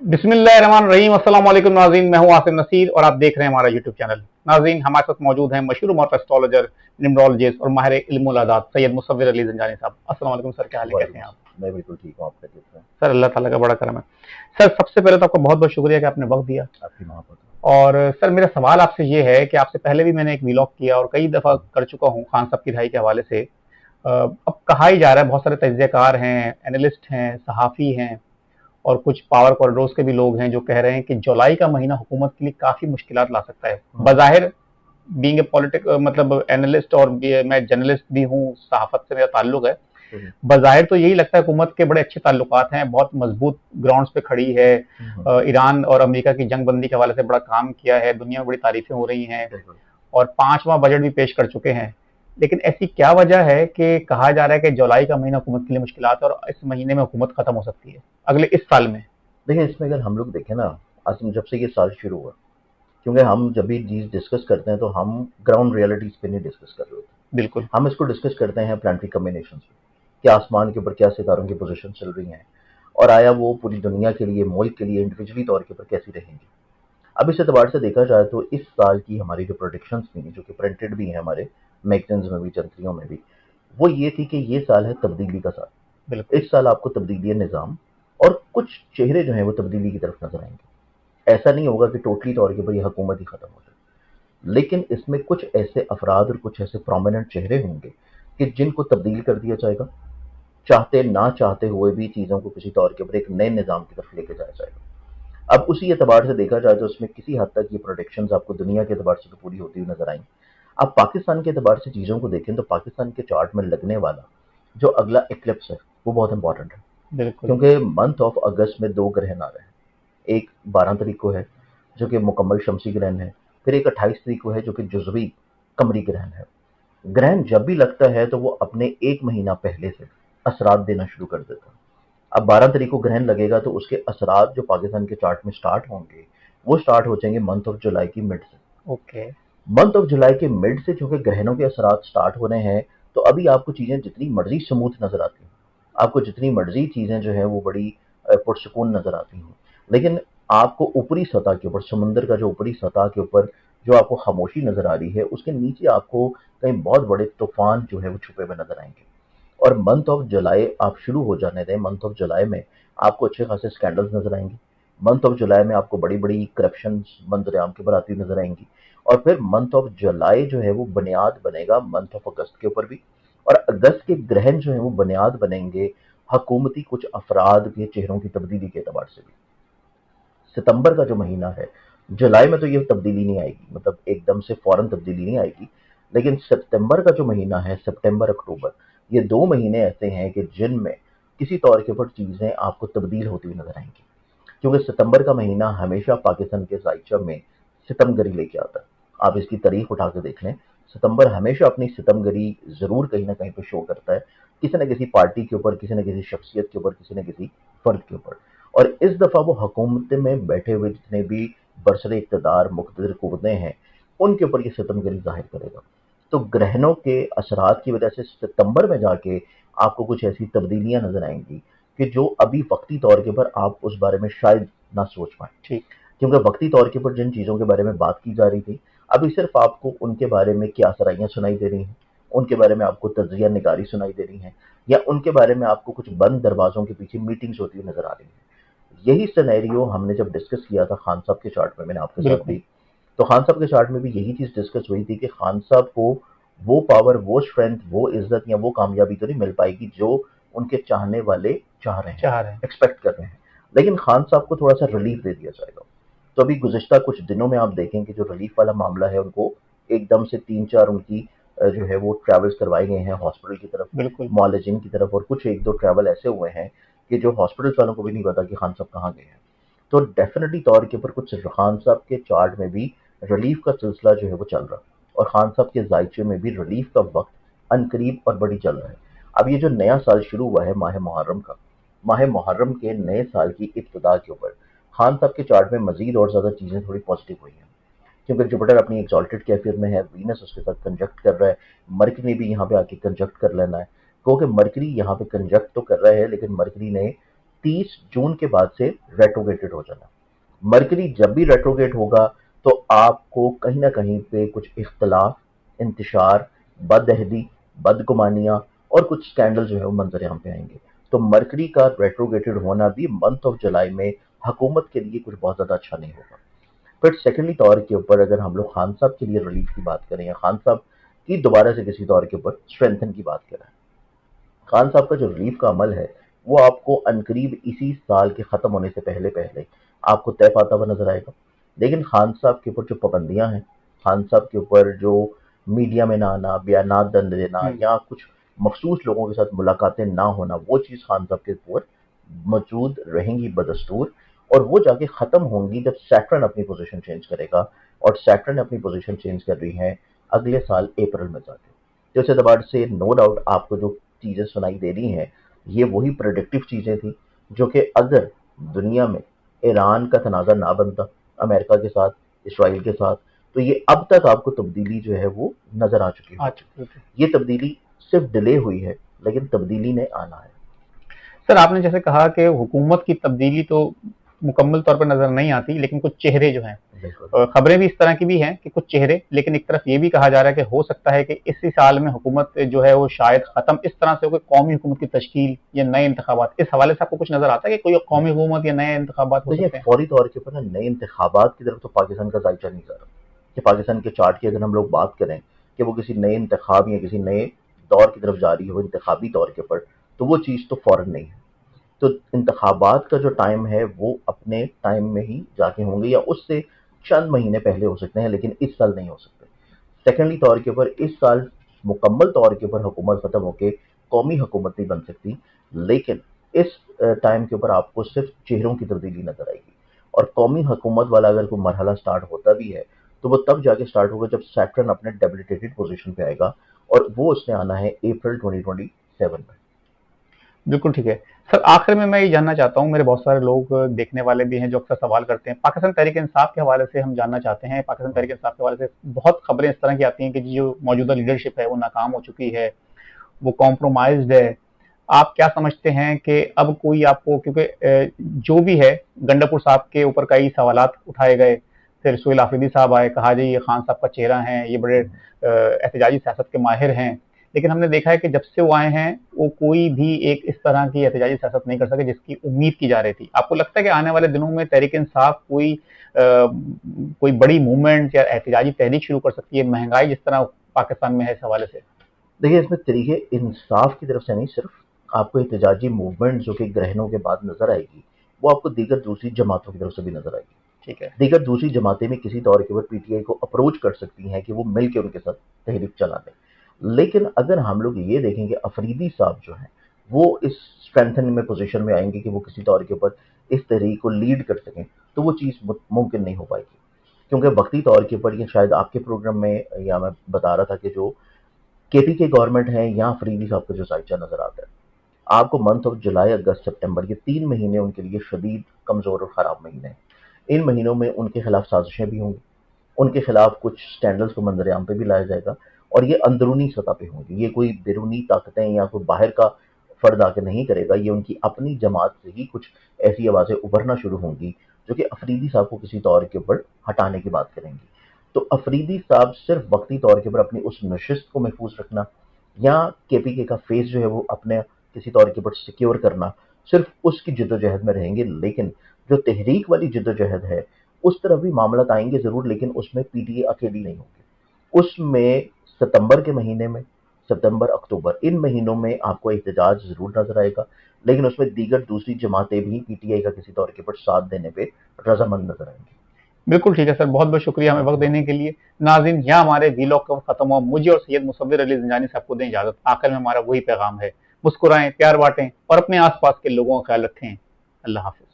बिस्मिल्लाहिर्रहमानिर्रहीम। अस्सलाम वालेकुम नाज़रीन, मैं हूं आसिम नसीर और आप देख रहे हैं हमारा यूट्यूब चैनल। नाज़रीन, हमारे साथ मौजूद हैं मशहूर मौत एस्ट्रोलॉजर, न्यूमरोलॉजिस्ट और माहिर इल्मुल अदात सैयद मुसव्विर अली ज़ंजानी साहब। अस्सलाम वालेकुम सर, क्या हाल है, कैसे वालेकुम हैं आप? मैं बिल्कुल ठीक हूँ। आप कैसे हैं? सर अल्लाह ताला का बड़ा करम है। सर सबसे पहले तो आपका बहुत बहुत शुक्रिया कि आपने वक्त दिया। आपकी मोहब्बत हो। और सर मेरा सवाल आपसे ये है कि आपसे पहले भी मैंने एक व्लॉग किया और कई दफ़ा कर चुका हूँ खान साहब की रिहाई के हवाले से। अब कहा ही जा रहा है, बहुत सारे तज्ज़ियाकार हैं, एनालिस्ट हैं, सहाफ़ी हैं और कुछ पावर कॉरिडोर्स के भी लोग हैं जो कह रहे हैं कि जुलाई का महीना हुकूमत के लिए काफ़ी मुश्किलात ला सकता है। बज़ाहिर बीइंग ए पॉलिटिक मतलब एनालिस्ट और मैं जर्नलिस्ट भी हूँ, सहाफ़त से मेरा ताल्लुक है। सही। बज़ाहिर तो यही लगता है हुकूमत के बड़े अच्छे ताल्लुकात हैं, बहुत मजबूत ग्राउंड्स पे खड़ी है। ईरान और अमेरिका की जंग बंदी के हवाले से बड़ा काम किया है, दुनिया में बड़ी तारीफें हो रही हैं बिल्कुल। और पांचवा बजट भी पेश कर चुके हैं। लेकिन ऐसी क्या वजह है कि कहा जा रहा है कि जुलाई का महीना हुकूमत के लिए मुश्किलात है और इस महीने में हुकूमत खत्म हो सकती है अगले इस साल में? देखिए, इसमें अगर हम लोग देखें ना, आसिम, जब से ये साल शुरू हुआ, क्योंकि हम जब भी चीज़ डिस्कस करते हैं तो हम ग्राउंड रियलिटीज़ पे नहीं डिस्कस कर रहे होते। बिल्कुल। हम इसको डिस्कस करते हैं प्लानिटरी कॉम्बिनेशंस पे, कि आसमान के ऊपर क्या सितारों की पोजीशन चल रही हैं और आया वो पूरी दुनिया के लिए, मुल्क के लिए, इंडिविजुअली तौर के ऊपर कैसी रहेंगी। अब इस एतबार से देखा जाए तो इस साल की हमारी जो प्रोडिक्शंस थी, जो कि प्रिंटेड भी हैं हमारे मैगजीन्स में भी, जंत्रियों में भी, वो ये थी कि ये साल है तब्दीली का साल। बिल्कुल। इस साल आपको तब्दीली निज़ाम और कुछ चेहरे जो हैं वो तब्दीली की तरफ नजर आएंगे। ऐसा नहीं होगा कि टोटली तौर के ऊपर ये हुकूमत ही खत्म हो जाए, लेकिन इसमें कुछ ऐसे अफराद और कुछ ऐसे प्रोमिनेंट चेहरे होंगे कि जिनको तब्दील कर दिया जाएगा, चाहते ना चाहते हुए भी चीज़ों को किसी तौर के ऊपर एक नए निज़ाम की तरफ लेके जाया जाएगा। अब उसी एतबार से देखा जाए तो उसमें किसी हद तक ये प्रोडिक्शंस आपको दुनिया के एतबार से तो पूरी होती हुई नजर आएंगी। आप पाकिस्तान के एतबार से चीज़ों को देखें तो पाकिस्तान के चार्ट में लगने वाला जो अगला इक्लिप्स है वो बहुत इंपॉर्टेंट है, बिल्कुल। क्योंकि मंथ ऑफ अगस्त में दो ग्रहण आ रहे हैं। एक 12 तारीख को है जो कि मुकम्मल शमसी ग्रहण है, फिर एक 28 तारीख को है जो कि जुजवी कमरी ग्रहण है। ग्रहण जब भी लगता है तो वो अपने एक महीना पहले से असरात देना शुरू कर देता है। अब 12 तारीख को ग्रहण लगेगा तो उसके असरात जो पाकिस्तान के चार्ट में स्टार्ट होंगे वो स्टार्ट हो जाएंगे मंथ ऑफ जुलाई की मिड से। ओके। मंथ ऑफ जुलाई के मिड से चूंकि ग्रहणों के असरात स्टार्ट हो रहे हैं, तो अभी आपको चीज़ें जितनी मर्जी स्मूथ नजर आती हैं, आपको जितनी मर्जी चीज़ें जो हैं वो बड़ी पुरसकून नजर आती हैं, लेकिन आपको ऊपरी सतह के ऊपर, समुंदर का जो ऊपरी सतह के ऊपर जो आपको खामोशी नजर आ रही है, उसके नीचे आपको कहीं बहुत बड़े तूफान जो है वो छुपे हुए नजर आएंगे। और मंथ ऑफ जुलाई आप शुरू हो जाने दें, मंथ ऑफ जुलाई में आपको अच्छे खासे स्कैंडल्स नजर आएंगे। मंथ ऑफ जुलाई में आपको बड़ी बड़ी करप्शन मंजरेआम के ऊपर आती हुई नजर आएंगी। और फिर मंथ ऑफ जुलाई जो है वो बुनियाद बनेगा मंथ ऑफ अगस्त के ऊपर भी। और अगस्त के ग्रहण जो है वो बुनियाद बनेंगे हकूमती कुछ अफराद के चेहरों की तब्दीली के अतबार से भी। सितंबर का जो महीना है, जुलाई में तो ये तब्दीली नहीं आएगी, मतलब एकदम से फौरन तब्दीली नहीं आएगी, लेकिन सितंबर का जो महीना है, सितंबर अक्टूबर, ये 2 महीने ऐसे हैं कि जिनमें किसी तौर के ऊपर चीज़ें आपको तब्दील होती हुई नजर आएंगी। क्योंकि सितंबर का महीना हमेशा पाकिस्तान के जायचा में सितमगरी लेके आता है। आप इसकी तारीख उठा के देख लें, सितंबर हमेशा अपनी सितमगरी जरूर कहीं ना कहीं पे शो करता है, किसी न किसी पार्टी के ऊपर, किसी न किसी शख्सियत के ऊपर, किसी न किसी फर्द के ऊपर। और इस दफा वो हुकूमत में बैठे हुए जितने भी बरसरे इक़्तिदार मुक़्तदिर कुव्वतें हैं, उनके ऊपर ये सितमगरी जाहिर करेगा। तो ग्रहणों के असरात की वजह से सितंबर में जाके आपको कुछ ऐसी तब्दीलियां नजर आएंगी कि जो अभी वक्ती तौर के ऊपर आप उस बारे में शायद ना सोच पाए। ठीक। क्योंकि वक्ती तौर के ऊपर जिन चीज़ों के बारे में बात की जा रही थी, अभी सिर्फ आपको उनके बारे में क्या सराइयाँ सुनाई दे रही हैं, उनके बारे में आपको तज्जिया निगारी सुनाई दे रही हैं, या उनके बारे में आपको कुछ बंद दरवाजों के पीछे मीटिंग्स होती हुई नजर आ रही हैं। यही सिनेरियो हमने जब डिस्कस किया था खान साहब के चार्ट में, मैंने आपके साथ बिल्कुल। भी, तो खान साहब के चार्ट में भी यही चीज़ डिस्कस हुई थी कि खान साहब को वो पावर, वो स्ट्रेंथ, वो इज्जत या वो कामयाबी तो नहीं मिल पाएगी जो उनके चाहने वाले चाह रहे हैं, चाह रहे हैं। एक्सपेक्ट कर रहे हैं, लेकिन खान साहब को थोड़ा सा रिलीफ दे दिया जाएगा। तो अभी गुज़िश्ता कुछ दिनों में आप देखें कि जो रिलीफ वाला मामला है, उनको एकदम से 3-4 उनकी जो है वो ट्रैवल्स करवाए गए हैं हॉस्पिटल की तरफ, बिल्कुल। मॉलेजिन की तरफ, और कुछ एक दो ट्रैवल ऐसे हुए हैं कि जो हॉस्पिटल वालों को भी नहीं पता कि खान साहब कहाँ गए हैं। तो डेफिनेटली तौर के ऊपर कुछ खान साहब के चार्ट में भी रिलीफ का सिलसिला जो है वो चल रहा है, और खान साहब के जायचे में भी रिलीफ का वक्त अनकरीब और बड़ी चल रहा है। अब ये जो नया साल शुरू हुआ है माह मुहर्रम का, माह मुहर्रम के नए साल की इब्तिदा के ऊपर खान साहब के चार्ट में मजीद और ज़्यादा चीज़ें थोड़ी पॉजिटिव हुई हैं, क्योंकि जुपिटर अपनी एक्सॉल्टेड कैफियत में है, वीनस उसके साथ कंजक्ट कर रहा है, मरकरी भी यहाँ पे आके कंजक्ट कर लेना है। क्योंकि मरकरी यहाँ पे कंजक्ट तो कर रहा है, लेकिन मरकरी ने 30 जून के बाद से रेट्रोगेटेड हो जाना। मरकरी जब भी रेट्रोगेट होगा तो आपको कहीं ना कहीं पे कुछ इख्तलाफ, इंतशार, बदअहदी, बदगुमानियां और कुछ स्कैंडल जो है वो मंजर आम पे आएंगे। तो मरकरी का रेट्रोगेटेड होना भी मंथ ऑफ जुलाई में हुकूमत के लिए कुछ बहुत ज़्यादा अच्छा नहीं होगा। फिर सेकेंडली तौर के ऊपर अगर हम लोग खान साहब के लिए रिलीफ की बात करें या खान साहब की दोबारा से किसी तौर के ऊपर स्ट्रेंथन की बात करें, खान साहब का जो रिलीफ का अमल है वो आपको अनकरीब इसी साल के ख़त्म होने से पहले पहले आपको तय पाता हुआ नजर आएगा। लेकिन खान साहब के ऊपर जो पाबंदियां हैं, खान साहब के ऊपर जो मीडिया में ना आना, बयानात दंड देना या कुछ मखसूस लोगों के साथ मुलाकातें ना होना, वो चीज़ खान साहब के ऊपर मौजूद रहेंगी बदस्तूर। और वो जाके ख़त्म होंगी जब सैटर्न अपनी पोजीशन चेंज करेगा, और सैटर्न अपनी पोजीशन चेंज कर रही है अगले साल अप्रैल में जाके। तो इस एतबार से नो डाउट आपको जो चीज़ें सुनाई दे रही हैं ये वही प्रोडक्टिव चीज़ें थी जो कि अगर दुनिया में ईरान का तनाज़ा ना बनता अमेरिका के साथ, इसराइल के साथ, तो ये अब तक आपको तब्दीली जो है वो नज़र आ चुकी होती। ये तब्दीली सिर्फ डिले हुई है लेकिन तब्दीली ने आना है। सर आपने जैसे कहा कि हुकूमत की तब्दीली तो मुकम्मल तौर पर नजर नहीं आती, लेकिन कुछ चेहरे जो हैं, खबरें भी इस तरह की भी हैं कि कुछ चेहरे, लेकिन एक तरफ ये भी कहा जा रहा है कि हो सकता है कि इसी साल में हुकूमत जो है वो शायद खत्म इस तरह से हो कि कौमी हुकूमत की तश्कील या नए इंतखाबात, इस हवाले से आपको कुछ नजर आता है कि कोई कौमी हुकूमत या नए इंतखाबात हो सकते हैं? फौरी तौर के ऊपर ना नए इंतखाबात की तरफ तो पाकिस्तान का जायजा नहीं जा रहा कि पाकिस्तान के चार्ट की अगर हम लोग बात करें कि वो किसी नए इंतखाब या किसी नए दौर की तरफ जा रही हो इंतखाबी तौर के ऊपर, तो वो चीज़ तो फौरन नहीं है। तो इंतखाबात का जो टाइम है वो अपने टाइम में ही जाके होंगे या उससे चंद महीने पहले हो सकते हैं, लेकिन इस साल नहीं हो सकते। सेकेंडली तौर के ऊपर इस साल मुकम्मल तौर के ऊपर हुकूमत ख़त्म होकर कौमी हुकूमत नहीं बन सकती, लेकिन इस टाइम के ऊपर आपको सिर्फ चेहरों की तब्दीली नजर आएगी। और कौमी हुकूमत वाला अगर कोई मरहला स्टार्ट होता भी है तो वो तब जाके स्टार्ट होगा जब सैटर्न अपने डेबिलिटेटेड पोजीशन पे आएगा, और वो उसने आना है अप्रैल 2027 में। बिल्कुल ठीक है। सर आखिर में मैं ये जानना चाहता हूँ, मेरे बहुत सारे लोग देखने वाले भी हैं जो अक्सर सवाल करते हैं, पाकिस्तान तहरीक इंसाफ के हवाले से हम जानना चाहते हैं। पाकिस्तान तहरीक इंसाफ के हवाले से बहुत खबरें इस तरह की आती हैं कि जो मौजूदा लीडरशिप है वो नाकाम हो चुकी है, वो कॉम्प्रोमाइज्ड है। आप क्या समझते हैं कि अब कोई आपको, क्योंकि जो भी है, गंडापुर साहब के ऊपर कई सवालात उठाए गए, फिर सुहेल आफरीदी साहब आए, कहा जी ये खान साहब का चेहरा है, ये बड़े एहतजाजी सियासत के माहिर हैं, लेकिन हमने देखा है कि जब से वो आए हैं वो कोई भी एक इस तरह की एहतजाजी सियासत नहीं कर सके जिसकी उम्मीद की जा रही थी। आपको लगता है कि आने वाले दिनों में तहरीक इंसाफ कोई बड़ी मूवमेंट या एहतजाजी तहरीक शुरू कर सकती है, महंगाई जिस तरह पाकिस्तान में है इस हवाले से? देखिए इसमें तरीके इंसाफ की तरफ से नहीं, सिर्फ आपको एहतजाजी मूवमेंट जो कि ग्रहणों के बाद नजर आएगी वो आपको दीगर दूसरी जमातों की तरफ से भी नजर आएगी। ठीक है। दीगर दूसरी जमातें भी किसी तौर के ऊपर पीटीआई को अप्रोच कर सकती हैं कि वो मिल के उनके साथ तहरीक चला दें। लेकिन अगर हम लोग ये देखेंगे अफरीदी साहब जो हैं वो इस स्ट्रेंथन में पोजीशन में आएंगे कि वो किसी तौर के ऊपर इस तहरीक को लीड कर सकें, तो वो चीज़ मुमकिन नहीं हो पाएगी। क्योंकि वक्ती तौर के ऊपर, ये शायद आपके प्रोग्राम में या मैं बता रहा था कि जो केपी के गवर्नमेंट है या फरीदी साहब का जो जायचा नजर आता है, आपको मंथ ऑफ जुलाई, अगस्त, सितंबर ये 3 महीने उनके लिए शदीद कमज़ोर और ख़राब महीने हैं। इन महीनों में उनके खिलाफ साजिशें भी होंगी, उनके खिलाफ कुछ स्टैंडल्स को मंजरेआम पे भी लाया जाएगा, और ये अंदरूनी सतह पे होंगी। ये कोई बैरूनी ताकतें या कोई बाहर का फर्द आके नहीं करेगा, ये उनकी अपनी जमात से ही कुछ ऐसी आवाज़ें उभरना शुरू होंगी जो कि अफरीदी साहब को किसी तौर के ऊपर हटाने की बात करेंगी। तो अफरीदी साहब सिर्फ वक्ती तौर के ऊपर अपनी उस नशिस्त को महफूज रखना या केपीके का फेस जो है वो अपने किसी तौर के ऊपर सिक्योर करना, सिर्फ उसकी जद्दोजहद में रहेंगे। लेकिन जो तहरीक वाली जद्दोजहद है उस तरफ भी मामला आएंगे ज़रूर, लेकिन उसमें पीटीए अकेली नहीं होगी। उसमें सितंबर के महीने में, सितंबर अक्टूबर इन महीनों में आपको एहतजाज ज़रूर नजर आएगा, लेकिन उसमें दीगर दूसरी जमातें भी पीटीआई का किसी तौर के ऊपर साथ देने पे रजामंद नजर आएंगी। बिल्कुल ठीक है सर, बहुत बहुत शुक्रिया हमें वक्त देने के लिए। नाज़रीन, यहाँ हमारे वीलॉग का वक्त खत्म हुआ। मुझे और सैयद मुसव्विर अली ज़ंजानी साहब को दें इजाज़त। आखिर में हमारा वही पैगाम है, मुस्कुराएं, प्यार बांटें और अपने आसपास के लोगों का ख्याल रखें। अल्लाह हाफ़िज़।